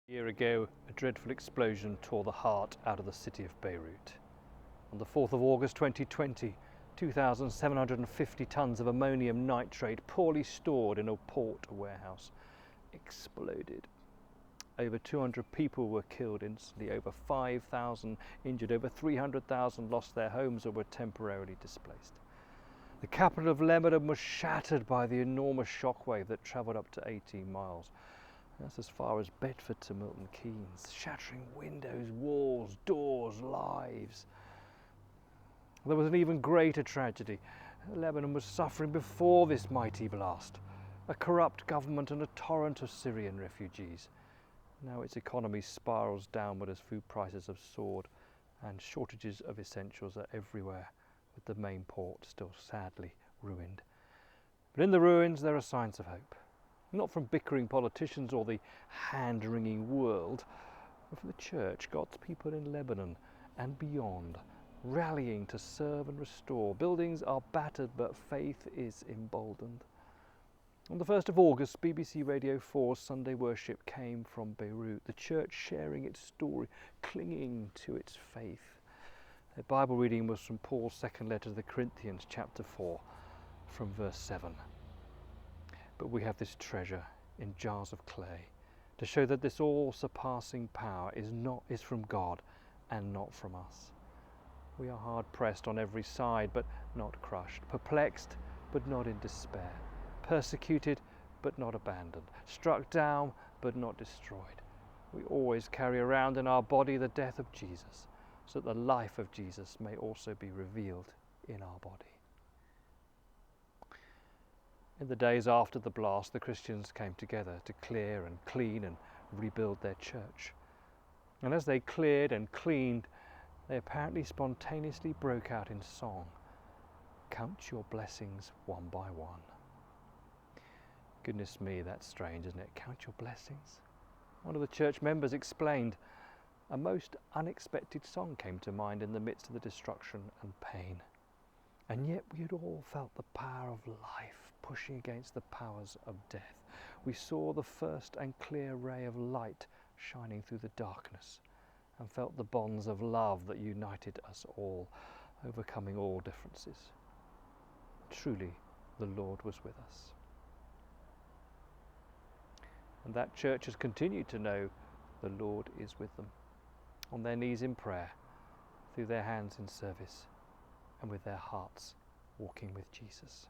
A year ago, a dreadful explosion tore the heart out of the city of Beirut. On the 4th of August 2020, 2,750 tonnes of ammonium nitrate, poorly stored in a port warehouse, exploded. Over 200 people were killed instantly, over 5,000 injured, over 300,000 lost their homes or were temporarily displaced. The capital of Lebanon was shattered by the enormous shockwave that travelled up to 18 miles. That's as far as Bedford to Milton Keynes, shattering windows, walls, doors, lives. There was an even greater tragedy. Lebanon was suffering before this mighty blast. A corrupt government and a torrent of Syrian refugees. Now its economy spirals downward as food prices have soared and shortages of essentials are everywhere, with the main port still sadly ruined. But in the ruins there are signs of hope. Not from bickering politicians or the hand-wringing world, but from the church, God's people in Lebanon and beyond, rallying to serve and restore. Buildings are battered, but faith is emboldened. On the 1st of August, BBC Radio 4's Sunday worship came from Beirut, the church sharing its story, clinging to its faith. The Bible reading was from Paul's second letter to the Corinthians, chapter 4, from verse 7. But we have this treasure in jars of clay to show that this all-surpassing power is from God and not from us. We are hard pressed on every side, but not crushed, perplexed, but not in despair, persecuted, but not abandoned, struck down, but not destroyed. We always carry around in our body the death of Jesus, so that the life of Jesus may also be revealed in our body. In the days after the blast, the Christians came together to clear and clean and rebuild their church. And as they cleared and cleaned, they apparently spontaneously broke out in song. Count your blessings one by one. Goodness me, that's strange, isn't it? Count your blessings. One of the church members explained, a most unexpected song came to mind in the midst of the destruction and pain. And yet we had all felt the power of life pushing against the powers of death. We saw the first and clear ray of light shining through the darkness and felt the bonds of love that united us all, overcoming all differences. Truly, the Lord was with us. And that church has continued to know the Lord is with them, on their knees in prayer, through their hands in service, and with their hearts walking with Jesus.